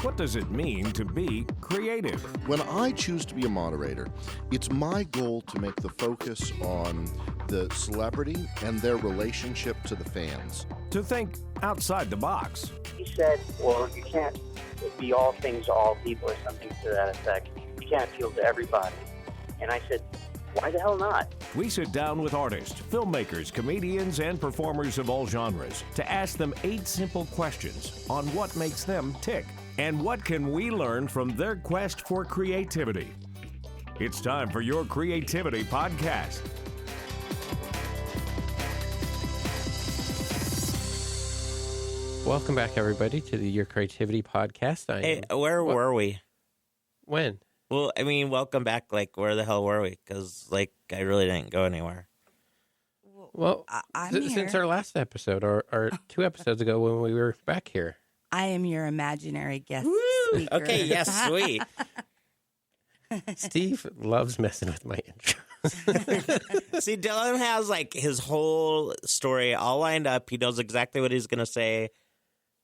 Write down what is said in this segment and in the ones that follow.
What does it mean to be creative? When I choose to be a moderator, it's my goal to make the focus on the celebrity and their relationship to the fans. To think outside the box. He said, well, you can't be all things to all people or something to that effect. You can't appeal to everybody. And I said, why the hell not? We sit down with artists, filmmakers, comedians, and performers of all genres to ask them 8 simple questions on what makes them tick and what can we learn from their quest for creativity. It's time for your Cre8tivity podcast. Welcome back, everybody, to the Your Cre8tivity podcast. Hey, where were we? When? Well, I mean, welcome back. Like, where the hell were we? Because, like, I really didn't go anywhere. Well, since our last episode, or 2 episodes ago when we were back here. I am your imaginary guest speaker. Okay, yes, sweet. Steve loves messing with my intros. See, Dylan has, like, his whole story all lined up. He knows exactly what he's going to say.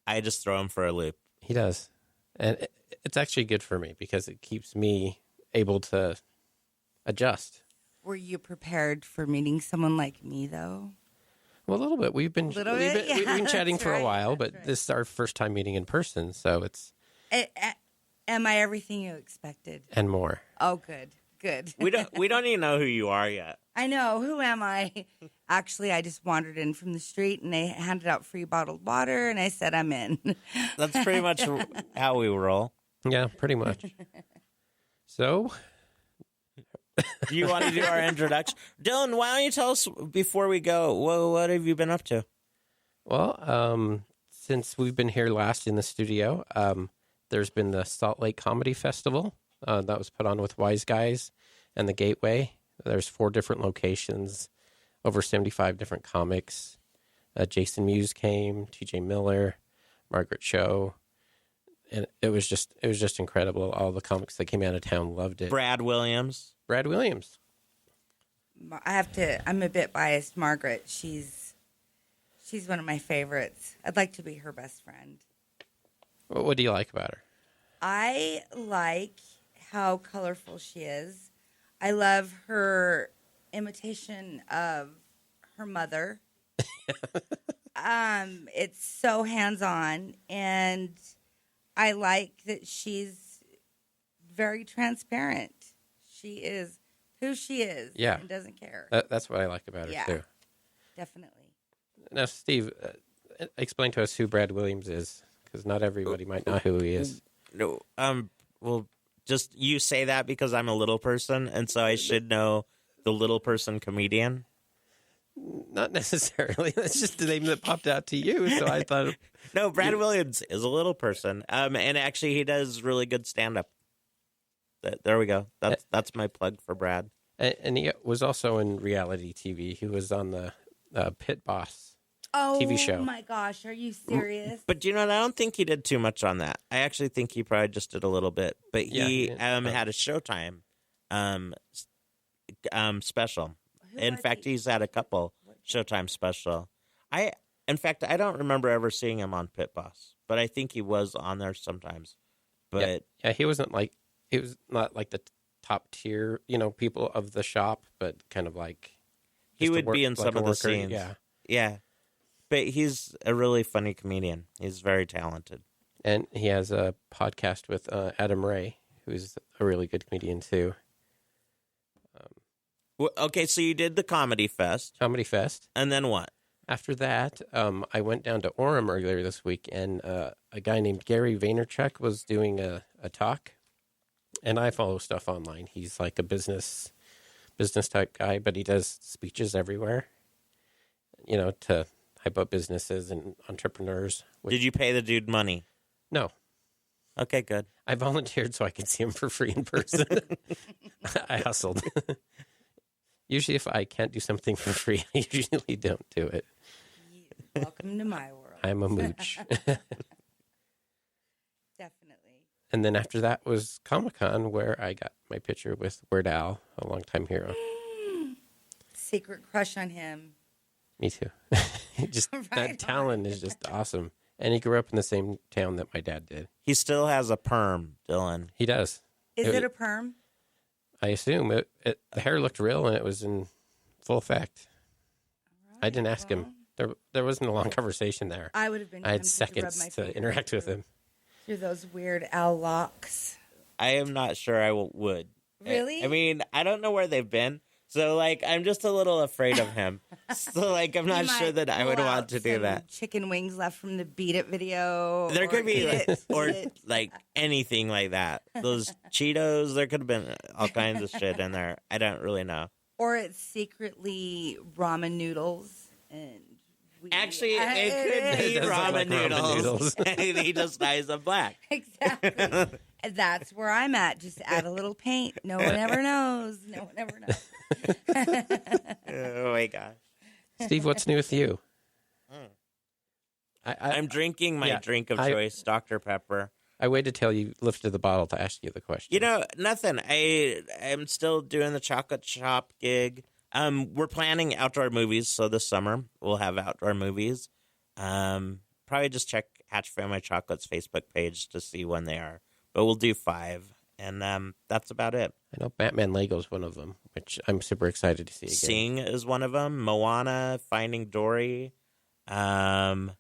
I just throw him for a loop. He does. And it's actually good for me because it keeps me able to adjust. Were you prepared for meeting someone like me, though? Well, a little bit. We've been chatting for a while, but right. This is our first time meeting in person, so it's... Am I everything you expected? And more. Oh, good. We don't even know who you are yet. I know. Who am I? Actually, I just wandered in from the street, and they handed out free bottled water, and I said, I'm in. That's pretty much how we roll. Yeah, pretty much. So... Do you want to do our introduction? Dylan, why don't you tell us before we go, what have you been up to? Well, since we've been here last in the studio, there's been the Salt Lake Comedy Festival that was put on with Wise Guys and the Gateway. There's 4 different locations, over 75 different comics. Jason Mewes came, TJ Miller, Margaret Cho. And it was just incredible. All the comics that came out of town loved it. Brad Williams. I'm a bit biased. Margaret, she's one of my favorites. I'd like to be her best friend. What do you like about her? I like how colorful she is. I love her imitation of her mother. It's so hands-on, and I like that she's very transparent. She is who she is and doesn't care. That's what I like about her, too. Definitely. Now, Steve, explain to us who Brad Williams is, because not everybody might know who he is. No, well, just you say that because I'm a little person, and so I should know the little person comedian. Not necessarily. That's just the name that popped out to you, so I thought... No, Brad Williams is a little person, and actually he does really good stand-up. There we go. That's my plug for Brad. And he was also in reality TV. He was on the Pit Boss TV show. Oh, my gosh. Are you serious? But, you know, I don't think he did too much on that. I actually think he probably just did a little bit. But he had a Showtime special. In fact, he's had a couple Showtime special. In fact, I don't remember ever seeing him on Pit Boss, but I think he was on there sometimes. But he wasn't like... He was not like the top tier, people of the shop, but kind of like... He would be in some of the scenes. Yeah. But he's a really funny comedian. He's very talented. And he has a podcast with Adam Ray, who's a really good comedian, too. Okay, so you did the Comedy Fest. And then what? After that, I went down to Orem earlier this week, and a guy named Geri Vaynerchuk was doing a talk. And I follow stuff online. He's like a business type guy, but he does speeches everywhere, to hype up businesses and entrepreneurs. Did you pay the dude money? No. Okay, good. I volunteered so I could see him for free in person. I hustled. Usually if I can't do something for free, I usually don't do it. Welcome to my world. I'm a mooch. Definitely. And then after that was Comic-Con, where I got my picture with Weird Al, a longtime hero. Secret crush on him. Me too. Just that talent is just awesome. And he grew up in the same town that my dad did. He still has a perm, Dylan. He does. Is it a perm? I assume the hair looked real and it was in full effect. I didn't ask him. There wasn't a long conversation there. I would have been. I had seconds to interact with him. Through those weird owl locks. I am not sure I would. Really? I mean, I don't know where they've been. So, like, I'm just a little afraid of him. So, like, I'm not sure that I would want to do that. Chicken wings left from the Beat It video. There could be, like, anything like that. Those Cheetos, there could have been all kinds of shit in there. I don't really know. Or it's secretly ramen noodles. And actually, it could be ramen noodles. And he just dyes them black. Exactly. That's where I'm at. Just add a little paint. No one ever knows. No one ever knows. Oh, my gosh. Steve, what's new with you? I'm drinking my drink of choice, Dr. Pepper. I waited till you lifted the bottle to ask you the question. You know, nothing. I'm still doing the chocolate shop gig. We're planning outdoor movies, so this summer we'll have outdoor movies. Probably just check Hatch Family Chocolate's Facebook page to see when they are. But we'll do 5, and that's about it. I know Batman Lego's one of them, which I'm super excited to see again. Sing is one of them. Moana, Finding Dory. Can't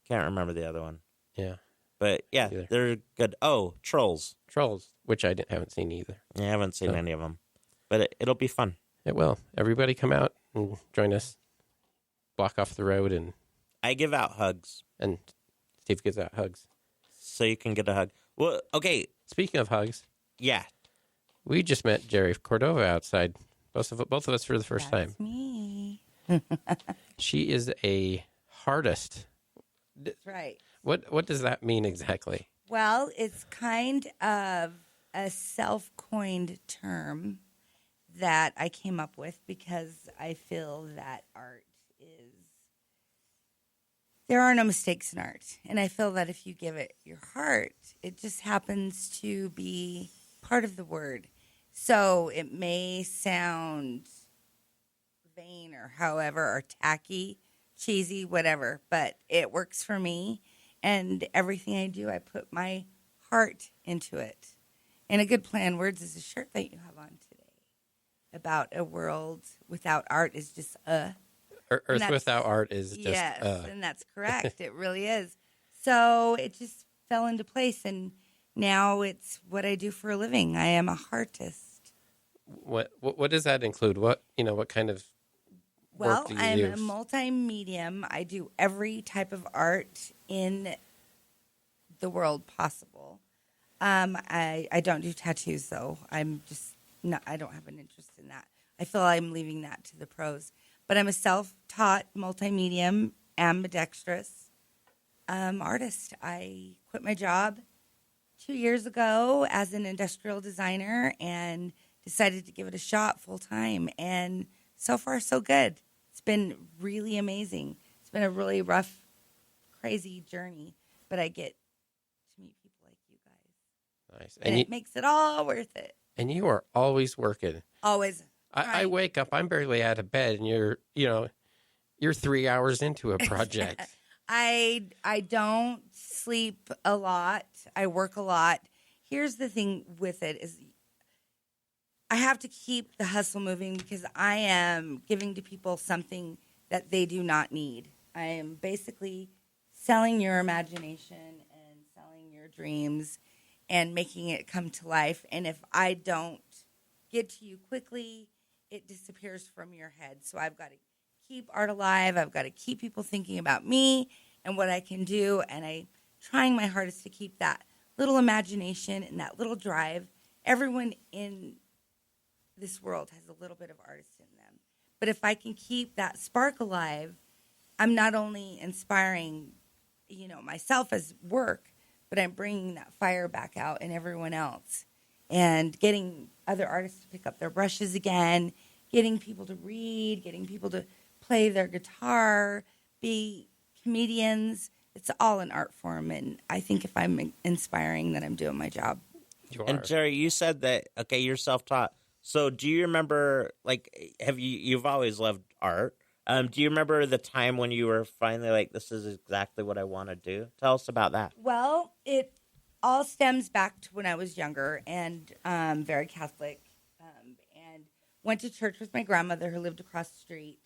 remember the other one. Yeah. But, yeah, they're good. Oh, Trolls. Trolls, which I haven't seen either. I haven't seen any of them. But it'll be fun. It will. Everybody come out and join us. Block off the road. And I give out hugs. And Steve gives out hugs. So you can get a hug. Well, okay. Speaking of hugs. Yeah. We just met Geri Cordova outside. Both of us for the first time. That's me. She is a artist. That's right. What does that mean exactly? Well, it's kind of a self-coined term that I came up with because I feel that there are no mistakes in art. And I feel that if you give it your heart, it just happens to be part of the word. So it may sound vain or however, or tacky, cheesy, whatever, but it works for me. And everything I do, I put my heart into it. And a good play on words is a shirt that you have on today about a world without art is just Earth without art is just yes, and that's correct. It really is. So it just fell into place, and now it's what I do for a living. I am a artist. What does that include? What kind of work do you I'm use? a multi-medium. I do every type of art in the world possible. I don't do tattoos though. I'm just not. I don't have an interest in that. I feel I'm leaving that to the pros. But I'm a self-taught multi-medium, ambidextrous artist. I quit my job 2 years ago as an industrial designer and decided to give it a shot full-time. And so far, so good. It's been really amazing. It's been a really rough, crazy journey, but I get to meet people like you guys. Nice. And it makes it all worth it. And you are always working. Always. I wake up, I'm barely out of bed, and you're 3 hours into a project. I don't sleep a lot. I work a lot. Here's the thing with it is I have to keep the hustle moving because I am giving to people something that they do not need. I am basically selling your imagination and selling your dreams and making it come to life. And if I don't get to you quickly, it disappears from your head. So I've got to keep art alive. I've got to keep people thinking about me and what I can do. And I'm trying my hardest to keep that little imagination and that little drive. Everyone in this world has a little bit of artist in them. But if I can keep that spark alive, I'm not only inspiring, myself as work, but I'm bringing that fire back out in everyone else. And getting other artists to pick up their brushes again, getting people to read, getting people to play their guitar, be comedians. It's all an art form, and I think if I'm inspiring, then I'm doing my job. And Geri, you said that, okay, you're self-taught. So do you remember, you've always loved art. Do you remember the time when you were finally like, this is exactly what I want to do? Tell us about that. Well, it all stems back to when I was younger and very Catholic, and went to church with my grandmother who lived across the street,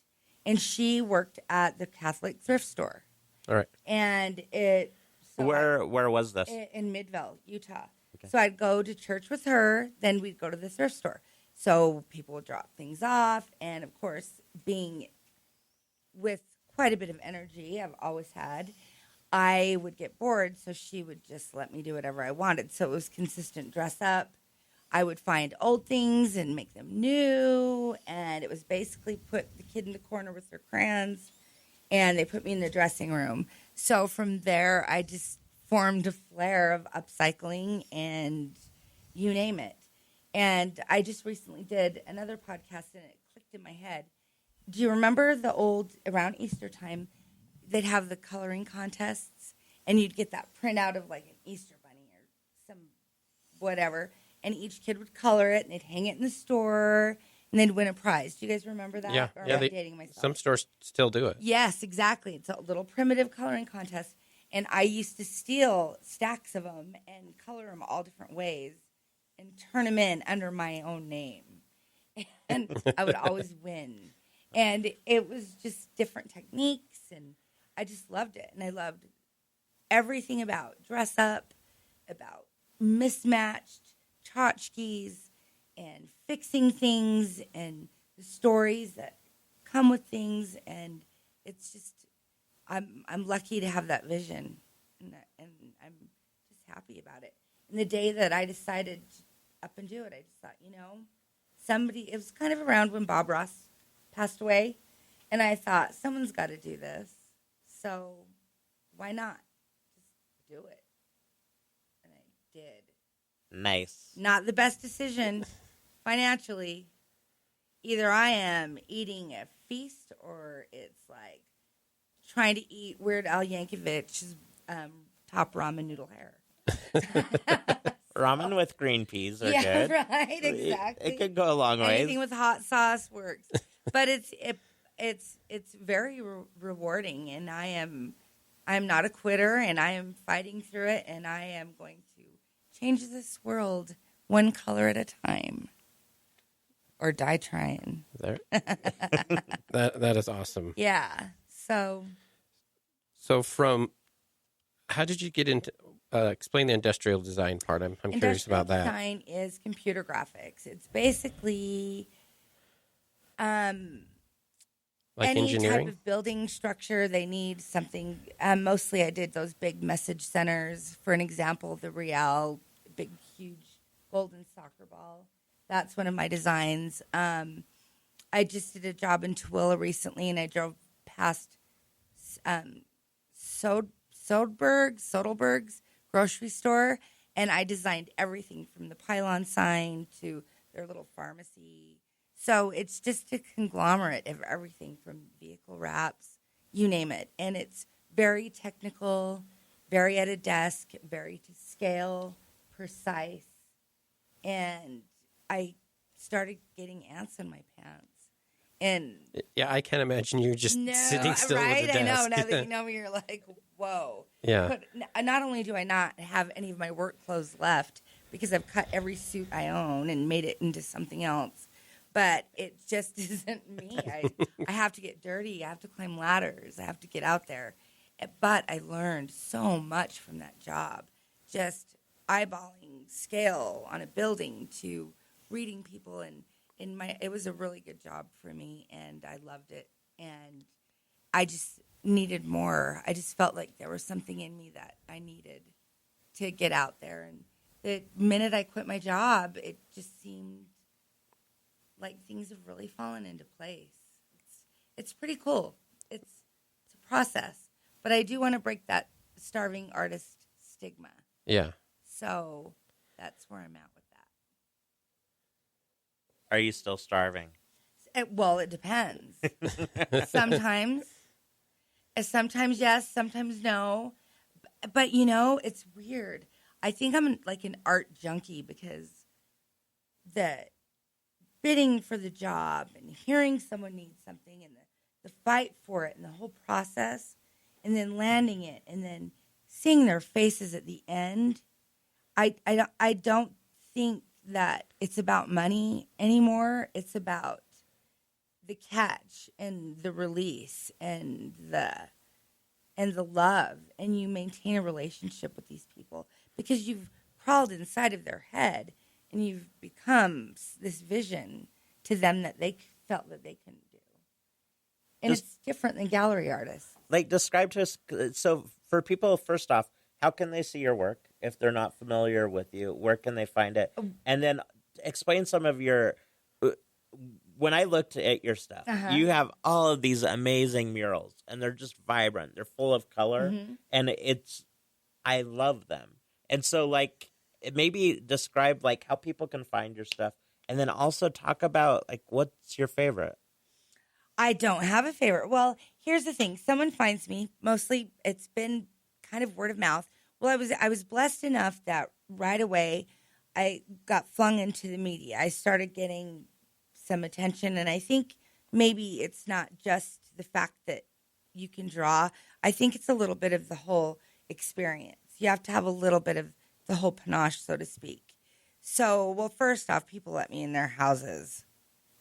and she worked at the Catholic thrift store. All right. And it Where was this? in Midvale, Utah. Okay. So I'd go to church with her, then we'd go to the thrift store. So people would drop things off, and of course, being with quite a bit of energy I've always had, I would get bored, so she would just let me do whatever I wanted. So it was consistent dress up. I would find old things and make them new, and it was basically put the kid in the corner with their crayons, and they put me in the dressing room. So from there, I just formed a flair of upcycling and you name it. And I just recently did another podcast, and it clicked in my head. Do you remember the old, around Easter time, they'd have the coloring contests, and you'd get that printout of like an Easter bunny or some whatever, and each kid would color it, and they'd hang it in the store, and they'd win a prize. Do you guys remember that? Yeah, or yeah. am I dating myself? Some stores still do it. Yes, exactly. It's a little primitive coloring contest, and I used to steal stacks of them and color them all different ways and turn them in under my own name, and I would always win. And it was just different techniques, and I just loved it. And I loved everything about dress up, about mismatched tchotchkes, and fixing things, and the stories that come with things. And it's just, I'm lucky to have that vision, and I'm just happy about it. And the day that I decided to up and do it, I just thought, it was kind of around when Bob Ross passed away, and I thought, someone's got to do this, so why not just do it? And I did. Nice. Not the best decision financially. Either I am eating a feast, or it's like trying to eat Weird Al Yankovic's top ramen noodle hair. Ramen with green peas are good. Yeah, right, exactly. It could go a long way. Anything with hot sauce works. But it's very rewarding, and I'm not a quitter, and I am fighting through it, and I am going to change this world one color at a time, or die trying. There. That is awesome. Yeah. So how did you get into? Explain the industrial design part. I'm curious about that. Industrial design is computer graphics. It's basically like any engineering? type of building structure. They need something. Mostly I did those big message centers. For an example, the Real, big, huge golden soccer ball. That's one of my designs. I just did a job in Tooele recently, and I drove past Soderberg's grocery store, and I designed everything from the pylon sign to their little pharmacy. So it's just a conglomerate of everything from vehicle wraps, you name it. And it's very technical, very at a desk, very to scale, precise. And I started getting ants in my pants. And yeah, I can't imagine you just sitting still right? at a desk. I know. Now that you know me, you're like, whoa. Yeah. But not only do I not have any of my work clothes left because I've cut every suit I own and made it into something else, but it just isn't me. I have to get dirty. I have to climb ladders. I have to get out there. But I learned so much from that job, just eyeballing scale on a building to reading people, and it was a really good job for me, and I loved it, and I just needed more. I just felt like there was something in me that I needed to get out there. And the minute I quit my job, it just seemed like things have really fallen into place. It's pretty cool. It's a process, but I do want to break that starving artist stigma. Yeah. So that's where I'm at with that. Are you still starving? Well, it depends. Sometimes yes, sometimes no. But, it's weird. I think I'm like an art junkie, because the bidding for the job and hearing someone needs something and the the fight for it and the whole process, and then landing it, and then seeing their faces at the end. I don't think that it's about money anymore. It's about the catch and the release and the love, and you maintain a relationship with these people because you've crawled inside of their head and you've become this vision to them that they felt that they couldn't do. And it's different than gallery artists. Like, describe to us, so for people, first off, how can they see your work if they're not familiar with you? Where can they find it? And then explain some of your, when I looked at your stuff, you have all of these amazing murals, and they're just vibrant. They're full of color, and I love them. And so, like, maybe describe, like, how people can find your stuff, and then also talk about, like, what's your favorite? I don't have a favorite. Well, here's the thing. Someone finds me. Mostly it's been kind of word of mouth. Well, I was blessed enough that right away I got flung into the media. I started getting some attention, and I think maybe it's not just the fact that you can draw. I think it's a little bit of the whole experience. You have to have a little bit of the whole panache, so to speak. So, well, first off, people let me in their houses,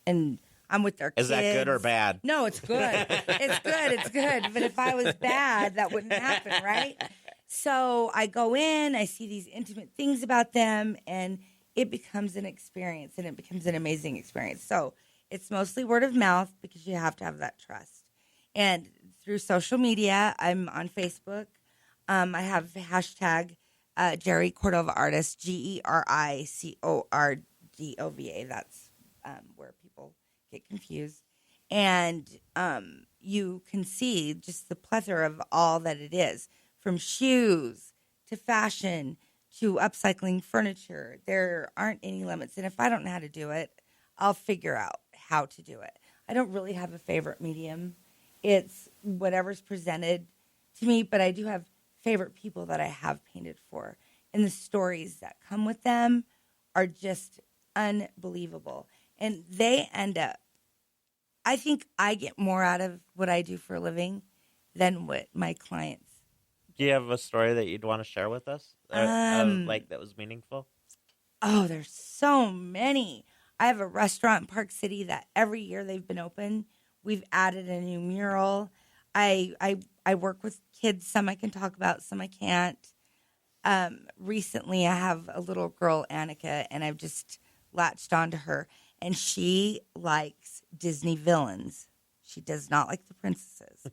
and I'm with their kids. Is that good or bad? No, it's good. It's good. It's good. But if I was bad, that wouldn't happen, right? So I go in, I see these intimate things about them, and it becomes an experience, and it becomes an amazing experience. So it's mostly word of mouth because you have to have that trust. And through social media, I'm on Facebook. I have the hashtag Geri Cordova Artist, GeriCordova. That's where people get confused. And you can see just the plethora of all that it is, from shoes to fashion to upcycling furniture. There aren't any limits. And if I don't know how to do it, I'll figure out how to do it. I don't really have a favorite medium. It's whatever's presented to me, but I do have favorite people that I have painted for. And the stories that come with them are just unbelievable. And they end up, I think I get more out of what I do for a living than what my clients. Do you have a story that you'd want to share with us? Like, that was meaningful? Oh, there's so many. I have a restaurant in Park City that every year they've been open, we've added a new mural. I work with kids. Some I can talk about, some I can't. Recently, I have a little girl, Annika, and I've just latched onto her. And she likes Disney villains. She does not like the princesses.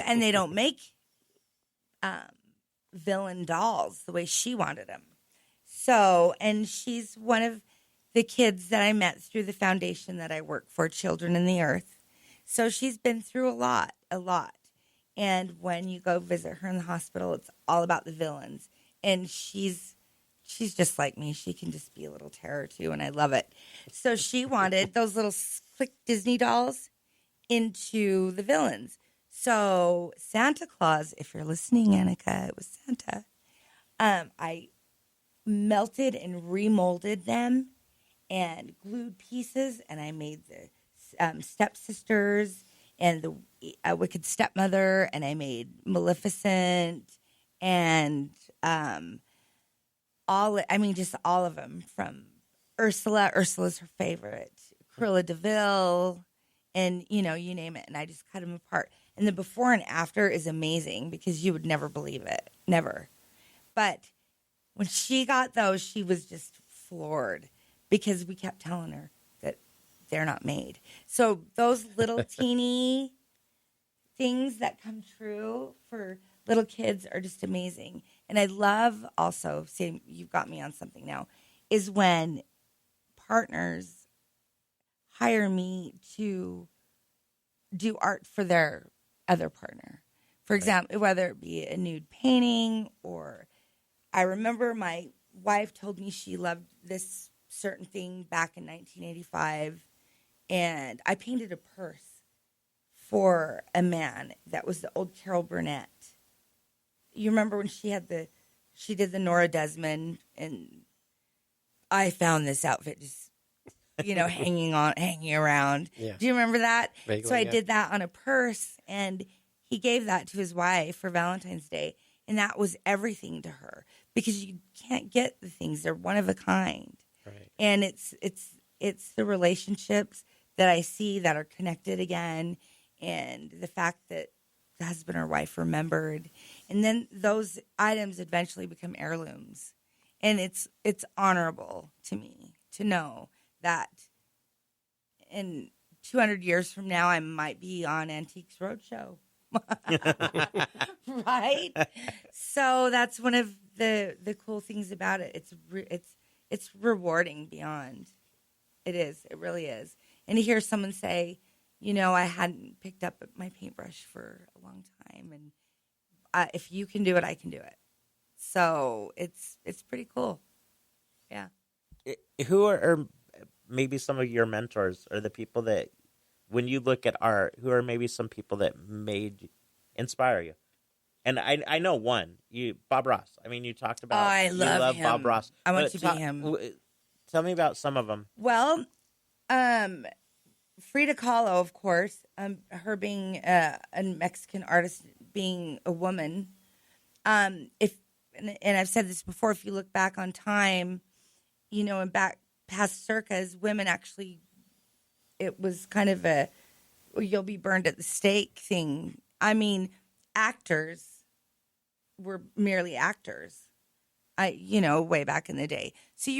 And they don't make villain dolls the way she wanted them. So, and she's one of the kids that I met through the foundation that I work for, Children in the Earth. So she's been through a lot. And when you go visit her in the hospital, it's all about the villains. And she's just like me. She can just be a little terror too, and I love it. So she wanted those little quick Disney dolls into the villains. So Santa Claus, if you're listening, Annika, it was Santa. I melted and remolded them and glued pieces, and I made the stepsisters and the Wicked Stepmother, and I made Maleficent, and just all of them, from Ursula. Ursula's her favorite. Cruella de Vil, and, you name it. And I just cut them apart. And the before and after is amazing because you would never believe it. Never. But when she got those, she was just floored because we kept telling her that they're not made. So those little teeny things that come true for little kids are just amazing. And I love also, see, you've got me on something now, is when partners hire me to do art for their other partner. For example, whether it be a nude painting, or I remember my wife told me she loved this certain thing back in 1985, and I painted a purse for a man that was the old Carol Burnett. You remember when she did the Nora Desmond, and I found this outfit just hanging around. Yeah. Do you remember that? Vaguely, So I yeah. did that on a purse, and he gave that to his wife for Valentine's Day, and that was everything to her because you can't get the things; they're one of a kind. Right. And it's the relationships that I see that are connected again, and the fact that the husband or wife remembered, and then those items eventually become heirlooms, and it's honorable to me to know that in 200 years from now I might be on Antiques Roadshow. Right? So that's one of the cool things about it. It's rewarding beyond. It is. It really is. And to hear someone say, I hadn't picked up my paintbrush for a long time, and if you can do it, I can do it. So it's pretty cool. Yeah. Who are maybe some of your mentors, or the people that, when you look at art, who are maybe some people that inspire you? And I know one, Bob Ross. I mean, you talked about. I love him. Bob Ross. I want to be him. Tell me about some of them. Well, Frida Kahlo, of course, her being a Mexican artist, being a woman. And I've said this before, if you look back on time, and back past circas, women actually, it was kind of you'll be burned at the stake thing. I mean, actors were merely actors. Way back in the day. So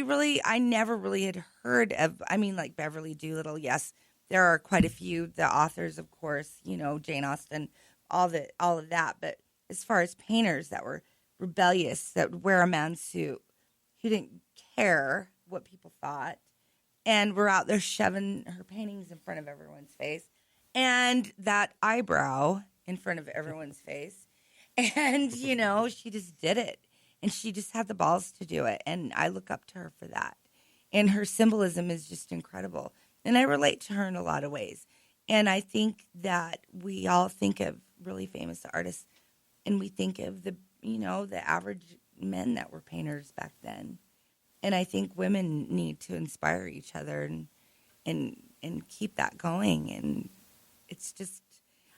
I never really had heard of, like Beverly Doolittle. Yes, there are quite a few, the authors, of course, Jane Austen, all of that. But as far as painters that were rebellious, that would wear a man's suit, who didn't care what people thought, and were out there shoving her paintings in front of everyone's face, and that eyebrow in front of everyone's face. And, she just did it. And she just had the balls to do it. And I look up to her for that. And her symbolism is just incredible. And I relate to her in a lot of ways. And I think that we all think of really famous artists, and we think of the average men that were painters back then. And I think women need to inspire each other and keep that going. And it's just,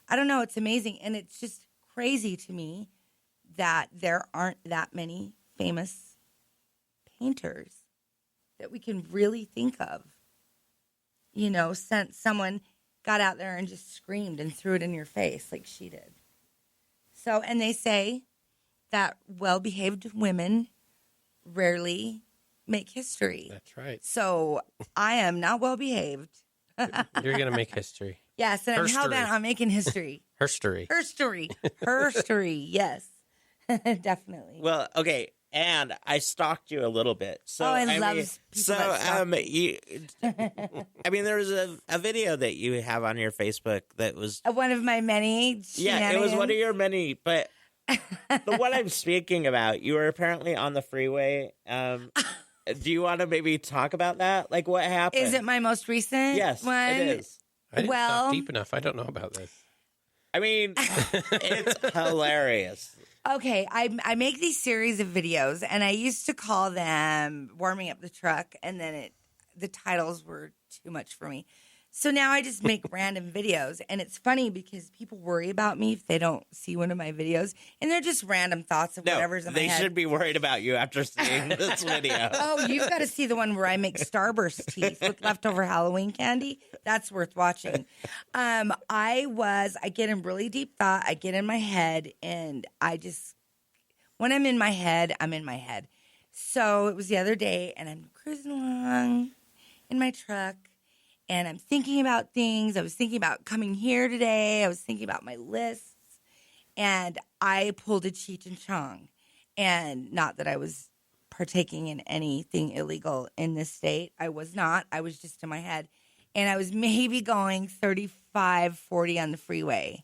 I don't know, it's amazing. And it's just crazy to me that there aren't that many famous painters that we can really think of, since someone got out there and just screamed and threw it in your face like she did. So, and they say that well-behaved women rarely make history. That's right. So I am not well-behaved. You're going to make history. Yes, and I'm hell-bent on making history. Herstory. Herstory, yes. Definitely. Well, okay, and I stalked you a little bit. So I love people that stalk you. There was a video that you have on your Facebook that was one of my many. Yeah, it was one of your many. But the one I'm speaking about, you were apparently on the freeway. Do you want to maybe talk about that? Like, what happened? Is it my most recent? Yes, one? it is. I didn't stop deep enough. I don't know about this. It's hilarious. Okay, I make these series of videos, and I used to call them warming up the truck, and then the titles were too much for me. So now I just make random videos, and it's funny because people worry about me if they don't see one of my videos, and they're just random thoughts of whatever's in my head. They should be worried about you after seeing this video. Oh, you've got to see the one where I make Starburst teeth with leftover Halloween candy. That's worth watching. I get in really deep thought. I get in my head, and when I'm in my head, I'm in my head. So it was the other day, and I'm cruising along in my truck, and I'm thinking about things. I was thinking about coming here today. I was thinking about my lists. And I pulled a Cheech and Chong. And not that I was partaking in anything illegal in this state. I was not. I was just in my head. And I was maybe going 35, 40 on the freeway.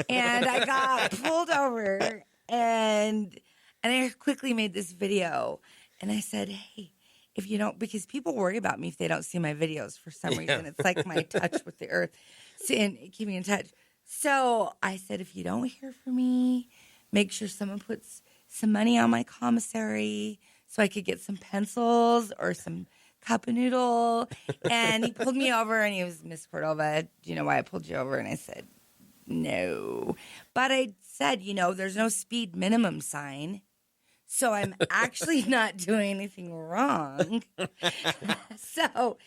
And I got pulled over. And I quickly made this video. And I said, hey, if you don't, because people worry about me if they don't see my videos for some reason. It's like my touch with the earth and keep me in touch. So I said, if you don't hear from me, make sure someone puts some money on my commissary so I could get some pencils or some cup of noodle. And he pulled me over and he was, Miss Cordova, do you know why I pulled you over? And I said, no. But I said, there's no speed minimum sign. So I'm actually not doing anything wrong. So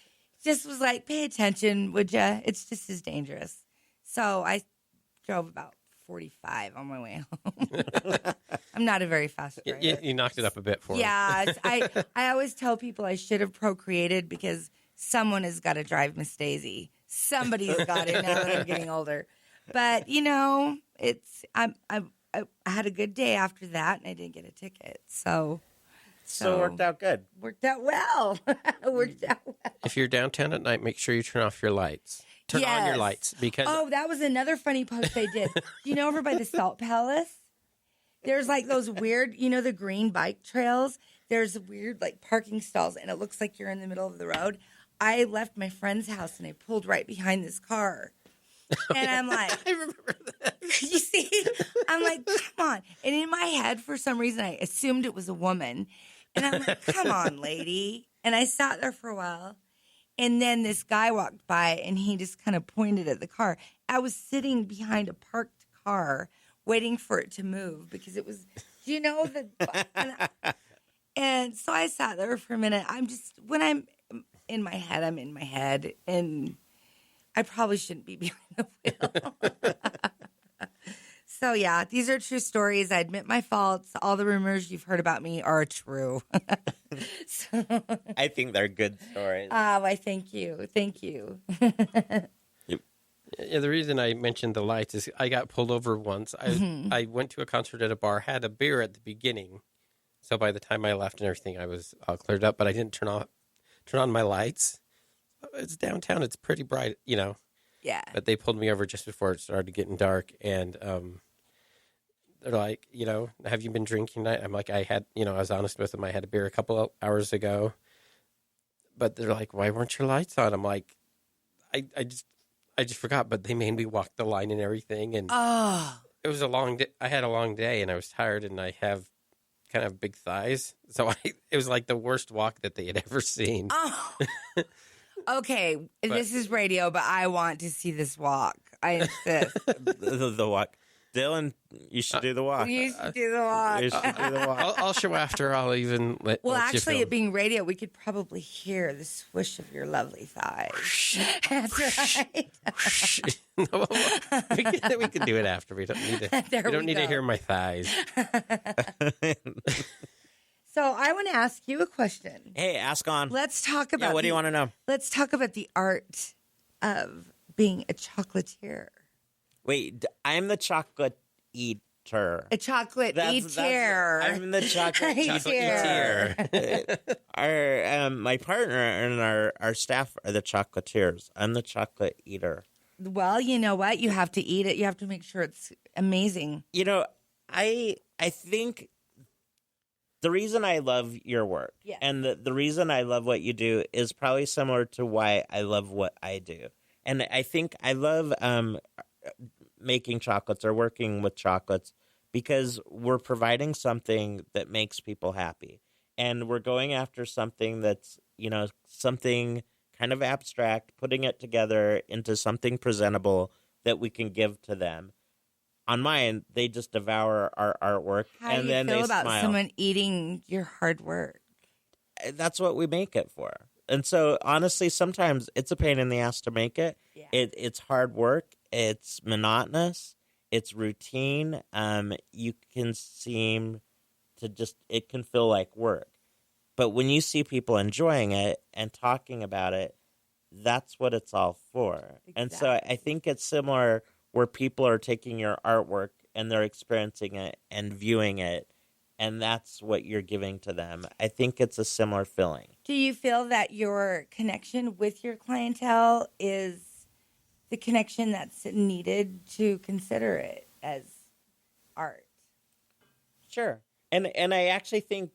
just was like, pay attention, would ya? It's just as dangerous. So I drove about 45 on my way home. I'm not a very fast driver. You knocked it up a bit for him. Yeah, I always tell people I should have procreated because someone has got to drive Miss Daisy. Somebody's got it now that I'm getting older. But I had a good day after that, and I didn't get a ticket. So it worked out good. Worked out well. If you're downtown at night, make sure you turn off your lights. Turn on your lights because that was another funny post I did. Over by the Salt Palace, there's like those weird, the green bike trails. There's weird like parking stalls, and it looks like you're in the middle of the road. I left my friend's house and I pulled right behind this car. And I'm like, I remember that. You see? I'm like, come on. And in my head, for some reason, I assumed it was a woman. And I'm like, come on, lady. And I sat there for a while. And then this guy walked by and he just kind of pointed at the car. I was sitting behind a parked car waiting for it to move because it was, and so I sat there for a minute. When I'm in my head, I'm in my head. And I probably shouldn't be behind the wheel. So, yeah, these are true stories. I admit my faults. All the rumors you've heard about me are true. I think they're good stories. I thank you. Thank you. Yeah, the reason I mentioned the lights is I got pulled over once. I went to a concert at a bar, had a beer at the beginning. So by the time I left and everything, I was all cleared up. But I didn't turn on my lights. It's downtown. It's pretty bright, Yeah. But they pulled me over just before it started getting dark. And they're like, have you been drinking tonight? I'm like, I was honest with them. I had a beer a couple of hours ago. But they're like, why weren't your lights on? I'm like, I just forgot. But they made me walk the line and everything. And it was a long day. I had a long day and I was tired and I have kind of big thighs. So it was like the worst walk that they had ever seen. Oh. Okay, this is radio, but I want to see this walk. I insist. the walk. Dylan, you should do the walk. You should do the walk. You should do the walk. I'll show after. I'll even let you actually, film. it being radio, we could probably hear the swish of your lovely thighs. That's right. No, we can do it after. We don't need to hear my thighs. So I want to ask you a question. Hey, ask on. Let's talk about. What do you want to know? Let's talk about the art of being a chocolatier. Wait, I'm the chocolate eater. A chocolate eater. I'm the chocolate eater. My partner and our staff are the chocolatiers. I'm the chocolate eater. Well, you know what? You have to eat it. You have to make sure it's amazing. I think the reason I love your work and the reason I love what you do is probably similar to why I love what I do. And I think I love making chocolates or working with chocolates because we're providing something that makes people happy. And we're going after something that's, something kind of abstract, putting it together into something presentable that we can give to them. On mine, they just devour our artwork. How do you feel about someone eating your hard work? That's what we make it for. And so, honestly, sometimes it's a pain in the ass to make it. Yeah. It's hard work. It's monotonous. It's routine. You can seem to it can feel like work. But when you see people enjoying it and talking about it, that's what it's all for. Exactly. And so I think it's similar where people are taking your artwork and they're experiencing it and viewing it, and that's what you're giving to them. I think it's a similar feeling. Do you feel that your connection with your clientele is the connection that's needed to consider it as art? Sure. And I actually think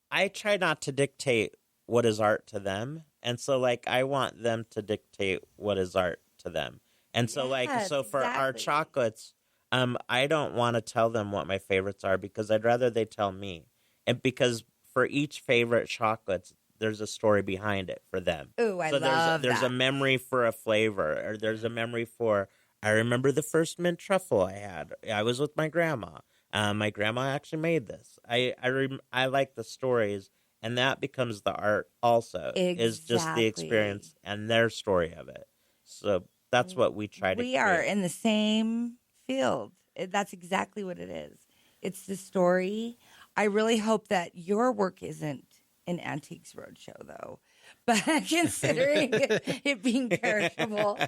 I try not to dictate what is art to them. And so, I want them to dictate what is art to them. And so, for our chocolates, I don't want to tell them what my favorites are because I'd rather they tell me. And because for each favorite chocolates, there's a story behind it for them. Ooh, I so love there's that. a memory for a flavor, or there's a memory for. I remember the first mint truffle I had. I was with my grandma. My grandma actually made this. I like the stories, and that becomes the art. Also, is just the experience and their story of it. So that's what we try to. We are in the same field. That's exactly what it is. It's the story. I really hope that your work isn't an Antiques Roadshow, though. But considering it being perishable,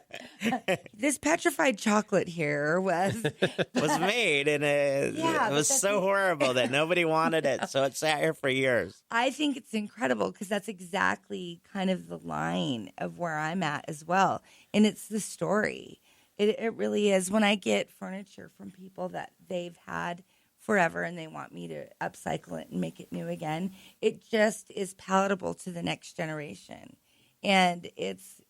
this petrified chocolate here was made, and it was so horrible that nobody wanted it. So it sat here for years. I think it's incredible because that's exactly kind of the line of where I'm at as well. And it's the story. It really is. When I get furniture from people that they've had forever and they want me to upcycle it and make it new again, it just is palatable to the next generation. And it's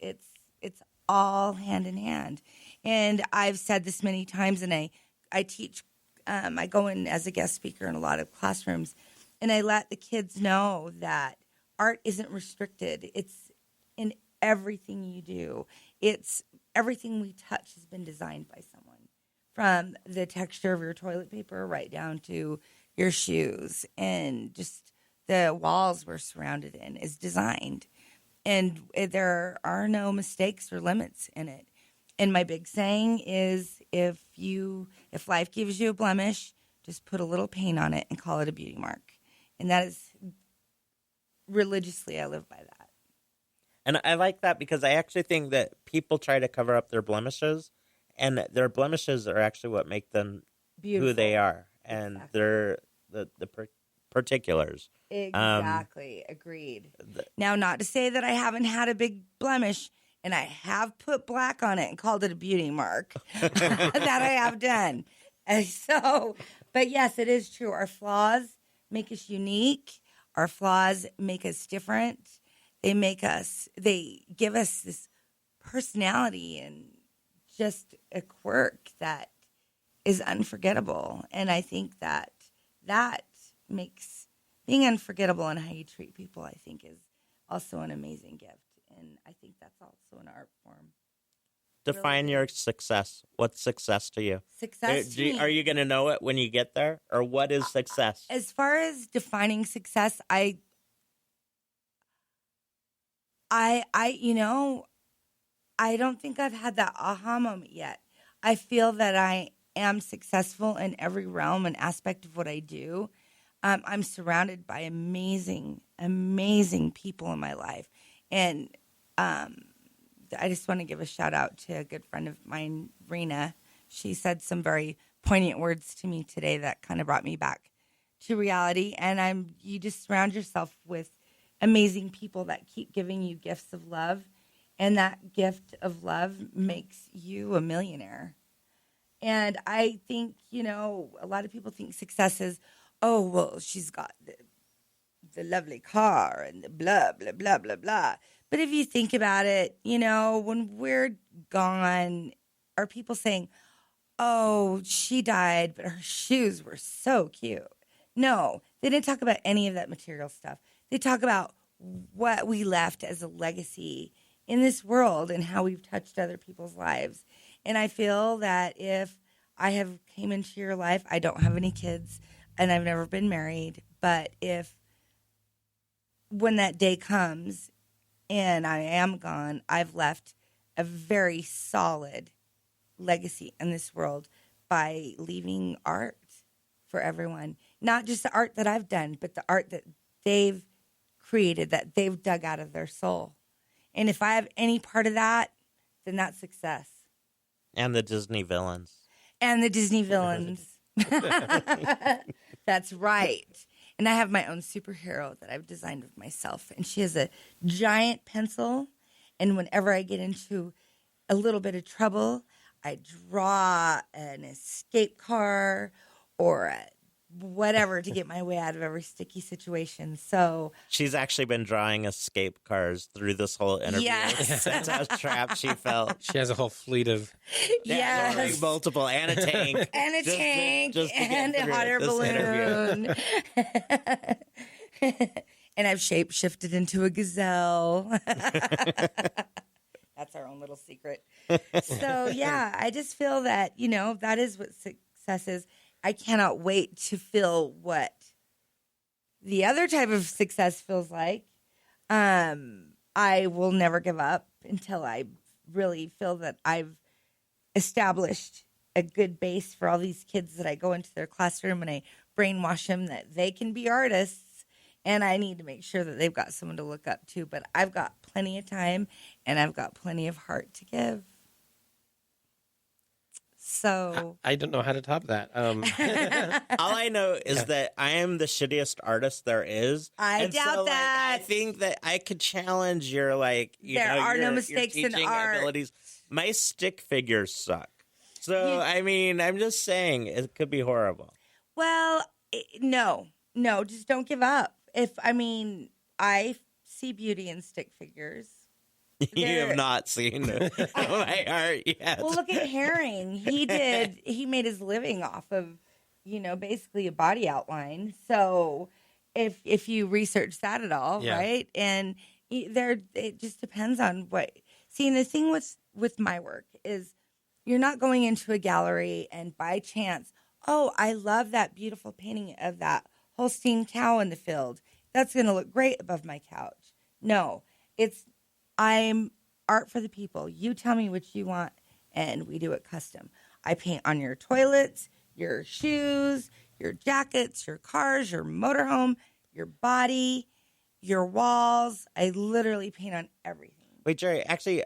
all hand in hand. And I've said this many times, and I teach, I go in as a guest speaker in a lot of classrooms, and I let the kids know that art isn't restricted. It's in everything you do. It's everything we touch has been designed by someone. From the texture of your toilet paper right down to your shoes, and just the walls we're surrounded in is designed. And there are no mistakes or limits in it. And my big saying is, if life gives you a blemish, just put a little paint on it and call it a beauty mark. And that is religiously, I live by that. And I like that because I actually think that people try to cover up their blemishes. And their blemishes are actually what make them beautiful. Who they are, and exactly. They're the particulars. Exactly, agreed. Now, not to say that I haven't had a big blemish, and I have put black on it and called it a beauty mark. That I have done. And so, but yes, it is true. Our flaws make us unique. Our flaws make us different. They give us this personality and just a quirk that is unforgettable. And I think that makes being unforgettable and how you treat people, I think, is also an amazing gift. And I think that's also an art form. Define really your success. What's success to you? Success to me. Are you going to know it when you get there? Or what is success? As far as defining success, I don't think I've had that aha moment yet. I feel that I am successful in every realm and aspect of what I do. I'm surrounded by amazing, amazing people in my life. And I just want to give a shout out to a good friend of mine, Rena. She said some very poignant words to me today that kind of brought me back to reality. And you just surround yourself with amazing people that keep giving you gifts of love. And that gift of love makes you a millionaire. And I think, a lot of people think success is, oh, well, she's got the lovely car and the blah, blah, blah, blah, blah. But if you think about it, when we're gone, are people saying, oh, she died, but her shoes were so cute? No, they didn't talk about any of that material stuff. They talk about what we left as a legacy in this world and how we've touched other people's lives. And I feel that if I have came into your life, I don't have any kids and I've never been married, but when that day comes and I am gone, I've left a very solid legacy in this world by leaving art for everyone. Not just the art that I've done, but the art that they've created, that they've dug out of their soul. And if I have any part of that, then that's success. And the Disney villains. And the Disney villains. That's right. And I have my own superhero that I've designed with myself. And she has a giant pencil. And whenever I get into a little bit of trouble, I draw an escape car or a whatever to get my way out of every sticky situation. So she's actually been drawing escape cars through this whole interview. Yes. That's how trapped she felt. She has a whole fleet of multiple and a tank. And a tank just and a hot air balloon. And I've shape shifted into a gazelle. That's our own little secret. So, yeah, I just feel that, that is what success is. I cannot wait to feel what the other type of success feels like. I will never give up until I really feel that I've established a good base for all these kids that I go into their classroom and I brainwash them that they can be artists. And I need to make sure that they've got someone to look up to. But I've got plenty of time and I've got plenty of heart to give. So I don't know how to top that. All I know is that I am the shittiest artist there is. I doubt that. I think that I could challenge your there are no mistakes your in teaching art. abilities. My stick figures suck. So I'm just saying it could be horrible. Well, no, just don't give up. I see beauty in stick figures. You have not seen my art yet. Well, look at Herring. He made his living off of, basically a body outline. So if you research that at all, right? And it just depends on what. See, and the thing with my work is you're not going into a gallery and by chance, oh, I love that beautiful painting of that Holstein cow in the field. That's going to look great above my couch. No, I'm art for the people. You tell me what you want, and we do it custom. I paint on your toilets, your shoes, your jackets, your cars, your motorhome, your body, your walls. I literally paint on everything. Wait, Geri, actually,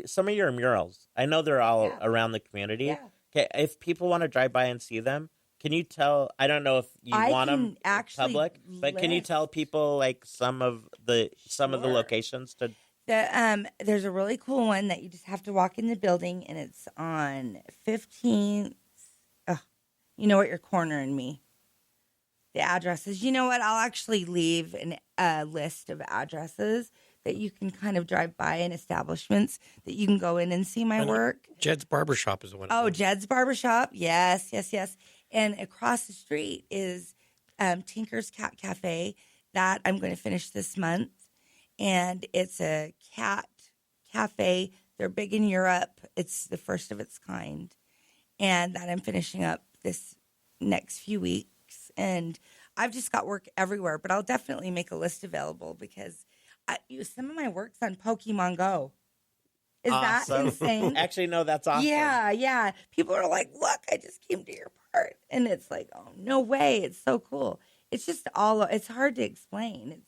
some of your murals, I know they're all around the community. Yeah. Okay, if people want to drive by and see them, can you tell? I don't know if you want them public, but can you tell people some of the locations to? There's a really cool one that you just have to walk in the building, and it's on 15th. Oh, you know what? You're cornering me. The addresses. You know what? I'll actually leave a list of addresses that you can kind of drive by in establishments that you can go in and see my work. Jed's Barbershop is the one. Oh, Jed's Barbershop. Yes. And across the street is Tinker's Cat Cafe. That I'm going to finish this month. And it's a cat cafe. They're big in Europe. It's the first of its kind. And that I'm finishing up this next few weeks. And I've just got work everywhere. But I'll definitely make a list available because some of my work's on Pokemon Go. Is that insane? Actually, no, that's awesome. Yeah. People are like, look, I just came to your part. And it's like, oh, no way. It's so cool. It's just it's hard to explain.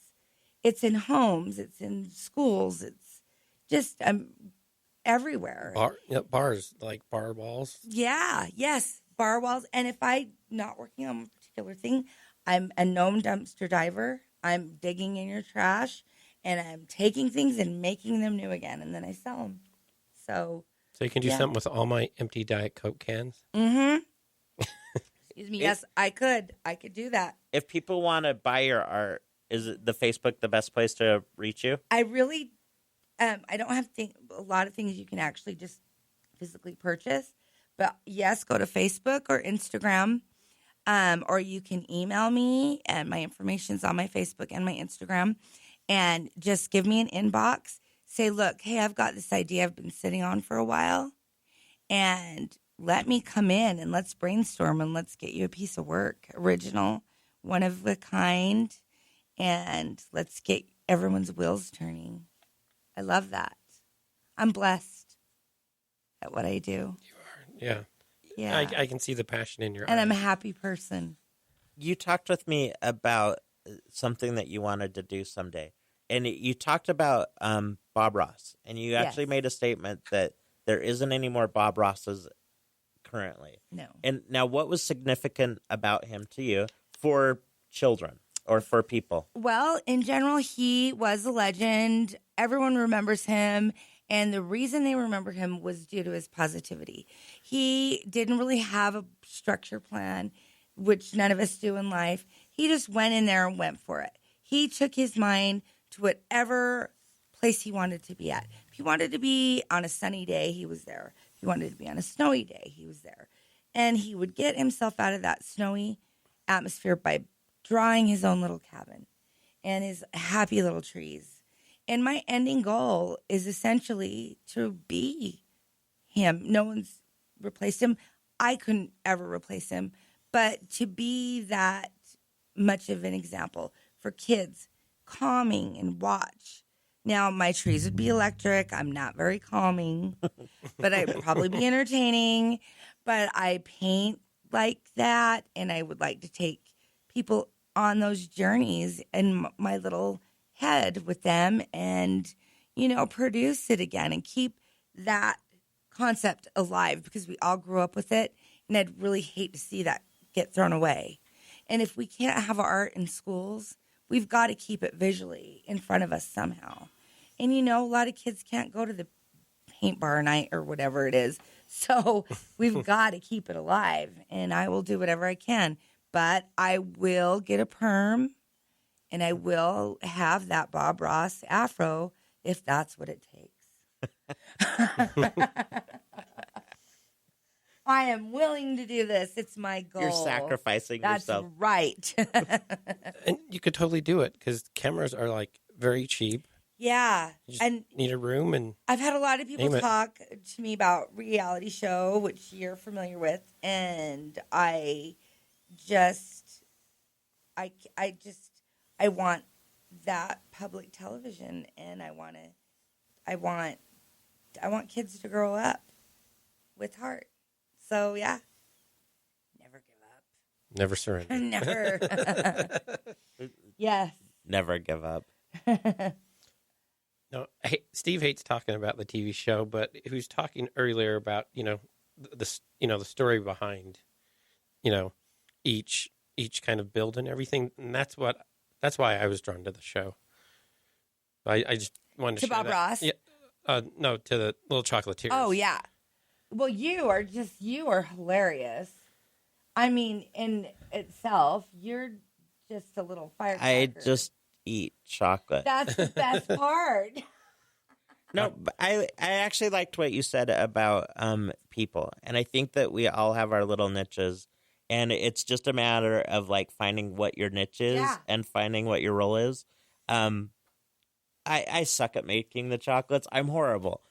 It's in homes. It's in schools. It's just everywhere. Bars, like bar walls. Yeah, yes, bar walls. And if I'm not working on a particular thing, I'm a gnome dumpster diver. I'm digging in your trash. And I'm taking things and making them new again, and then I sell them. So you can do something with all my empty Diet Coke cans? Mm-hmm. Excuse me. Yes, I could. I could do that. If people want to buy your art, is the Facebook the best place to reach you? I really, I don't have a lot of things you can actually just physically purchase. But yes, go to Facebook or Instagram, or you can email me, and my information's on my Facebook and my Instagram. And just give me an inbox. Say, look, hey, I've got this idea I've been sitting on for a while. And let me come in and let's brainstorm and let's get you a piece of work. Original, one of a kind. And let's get everyone's wheels turning. I love that. I'm blessed at what I do. You are, yeah. Yeah. I can see the passion in your eyes. And I'm a happy person. You talked with me about something that you wanted to do someday. And you talked about Bob Ross, and you actually made a statement that there isn't any more Bob Rosses currently. No. And now, what was significant about him to you for children or for people? Well, in general, he was a legend. Everyone remembers him. And the reason they remember him was due to his positivity. He didn't really have a structure plan, which none of us do in life. He just went in there and went for it. He took his mind to whatever place he wanted to be at. If he wanted to be on a sunny day, he was there. If he wanted to be on a snowy day, he was there. And he would get himself out of that snowy atmosphere by drawing his own little cabin. and his happy little trees. And my ending goal is essentially to be him. No one's replaced him. I couldn't ever replace him, but to be that much of an example for kids, calming and watch. Now, my trees would be electric. I'm not very calming, but I'd probably be entertaining. But I paint like that, and I would like to take people on those journeys in my little head with them and, produce it again and keep that concept alive because we all grew up with it, and I'd really hate to see that get thrown away. And if we can't have art in schools, we've got to keep it visually in front of us somehow. And, a lot of kids can't go to the paint bar night or whatever it is. So we've got to keep it alive. And I will do whatever I can. But I will get a perm and I will have that Bob Ross afro if that's what it takes. I am willing to do this. It's my goal. You're sacrificing yourself. That's right. And you could totally do it because cameras are like very cheap. Yeah. You just And need a room, and I've had a lot of people Name it. talk to me about reality show, which you're familiar with, and I want that public television, and I want kids to grow up with heart. So yeah, never give up. never surrender. Never. Yes. Never give up. No, Steve hates talking about the TV show, but he was talking earlier about the story behind each kind of build and everything, and that's why I was drawn to the show. I just wanted to To share Bob that. Ross? Yeah, no, to the Little Chocolatiers. Oh yeah. Well, you are hilarious. I mean, in itself, you're just a little firecracker. I just eat chocolate. That's the best part. No, but I actually liked what you said about people, and I think that we all have our little niches, and it's just a matter of like finding what your niche is and finding what your role is. I suck at making the chocolates. I'm horrible,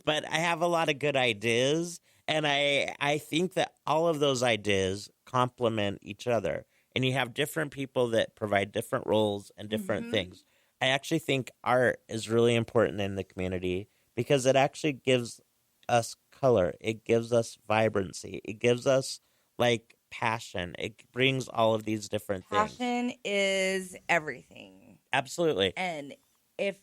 but I have a lot of good ideas, and I think that all of those ideas complement each other, and you have different people that provide different roles and different things. I actually think art is really important in the community because it actually gives us color. It gives us vibrancy. It gives us like passion. It brings all of these different things. Passion is everything. Absolutely. And if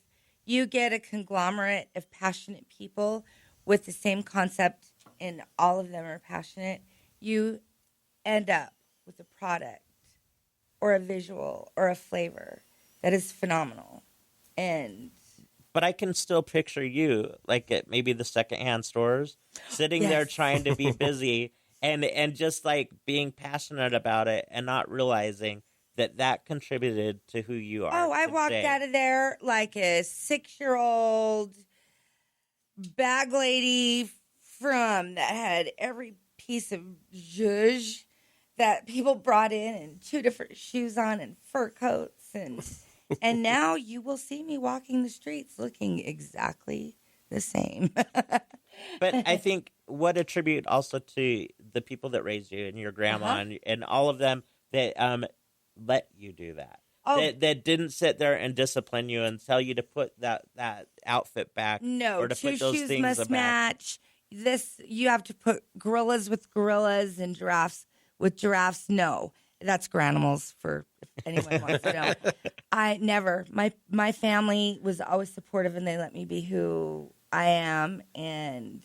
you get a conglomerate of passionate people with the same concept and all of them are passionate, you end up with a product or a visual or a flavor that is phenomenal. But I can still picture you like at maybe the secondhand stores sitting there trying to be busy and just like being passionate about it and not realizing that contributed to who you are. Oh, I walked out of there like a 6-year-old bag lady that had every piece of zhuzh that people brought in and 2 different shoes on and fur coats and now you will see me walking the streets looking exactly the same. But I think what a tribute also to the people that raised you and your grandma and all of them that let you do that. Oh. That didn't sit there and discipline you and tell you to put that outfit back. No, or to 2 put those shoes things must back. match. This, you have to put gorillas with gorillas and giraffes with giraffes. No, that's Granimals for if anyone wants to know. I never. My family was always supportive and they let me be who I am, and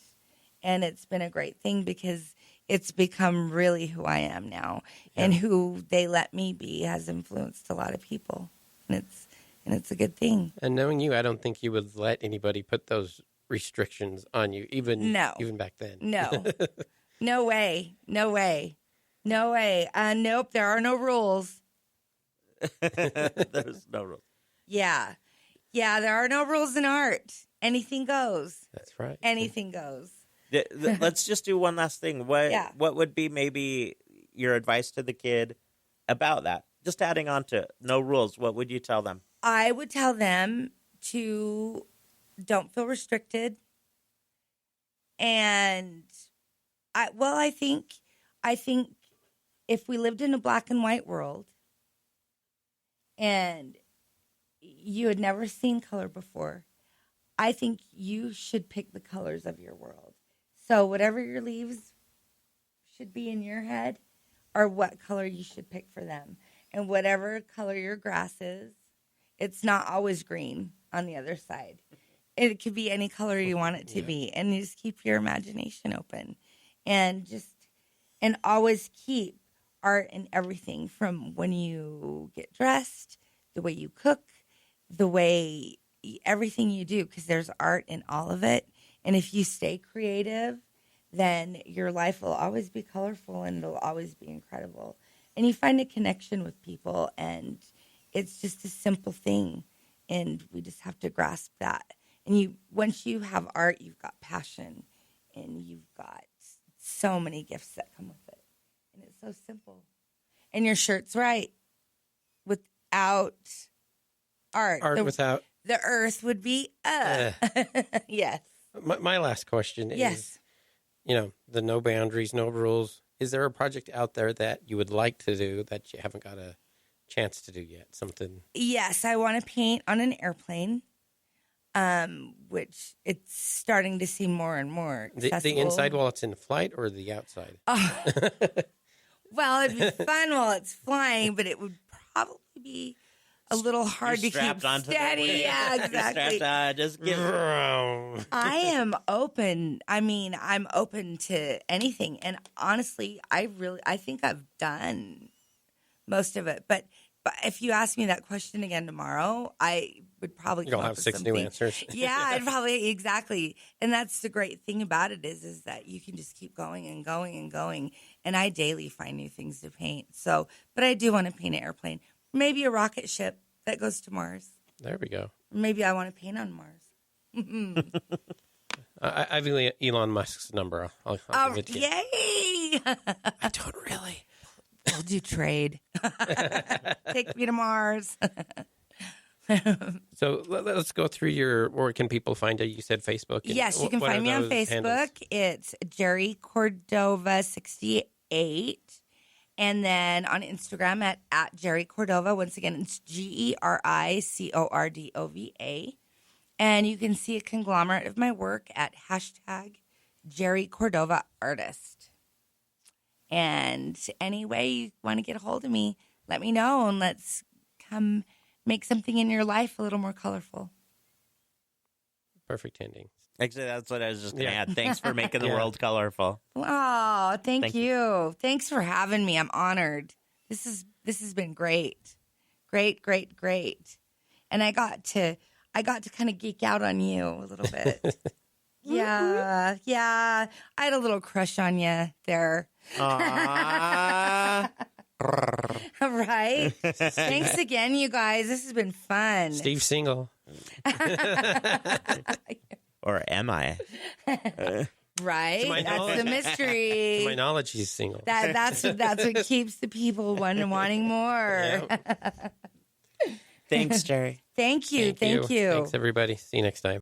it's been a great thing because it's become really who I am now, and who they let me be has influenced a lot of people, and it's a good thing. And knowing you, I don't think you would let anybody put those restrictions on you, even back then. No, no way, no way, no way. Nope, there are no rules. There's no rules. Yeah, there are no rules in art. Anything goes. That's right. Anything goes. Let's just do one last thing. What would be maybe your advice to the kid about that? just adding on to no rules, what would you tell them? I would tell them to don't feel restricted. And I think if we lived in a black and white world and you had never seen color before, I think you should pick the colors of your world. So whatever your leaves should be in your head are what color you should pick for them. And whatever color your grass is, it's not always green on the other side. It could be any color you want it to be. And you just keep your imagination open. And always keep art in everything, from when you get dressed, the way you cook, the way everything you do, because there's art in all of it. And if you stay creative, then your life will always be colorful and it'll always be incredible. And you find a connection with people, and it's just a simple thing. And we just have to grasp that. And once you have art, you've got passion, and you've got so many gifts that come with it. And it's so simple. And your shirt's right. Without art without the earth would be Yes. My last question is, the no boundaries, no rules. Is there a project out there that you would like to do that you haven't got a chance to do yet? Something? Yes, I want to paint on an airplane, which it's starting to seem more and more accessible. The inside while it's in flight, or the outside? Oh. Well, it'd be fun while it's flying, but it would probably be a little hard to keep steady. Yeah, exactly. Just give I am open. I mean, I'm open to anything. And honestly, I think I've done most of it. But if you ask me that question again tomorrow, I would probably come You'll up have with 6 something. new answers. Yeah, I'd probably, exactly. And that's the great thing about it is that you can just keep going and going and going. And I daily find new things to paint. So, but I do want to paint an airplane. Maybe a rocket ship that goes to Mars. There we go. Maybe I want to paint on Mars. I have Elon Musk's number. I'll give it to you. Yay! I don't really. We'll do trade. Take me to Mars. So let's go through where can people find you? You said Facebook. Yes, you can find me on Facebook. handles? It's Geri Cordova 68. And then on Instagram at Geri Cordova. Once again, it's GeriCordova. And you can see a conglomerate of my work at #GeriCordovaArtist. And any way you want to get a hold of me, let me know, and let's come make something in your life a little more colorful. Perfect ending. Actually, that's what I was just going to add. Thanks for making the world colorful. Oh, thank you. Thanks for having me. I'm honored. This has been great. Great. And I got to kind of geek out on you a little bit. Yeah. I had a little crush on you there. Aww. Right? Thanks again, you guys. This has been fun. Steve's single. Or am I? Right? That's the mystery. To my knowledge, he's single. That's what keeps the people wanting more. Thanks, Geri. Thank you. Thanks, everybody. See you next time.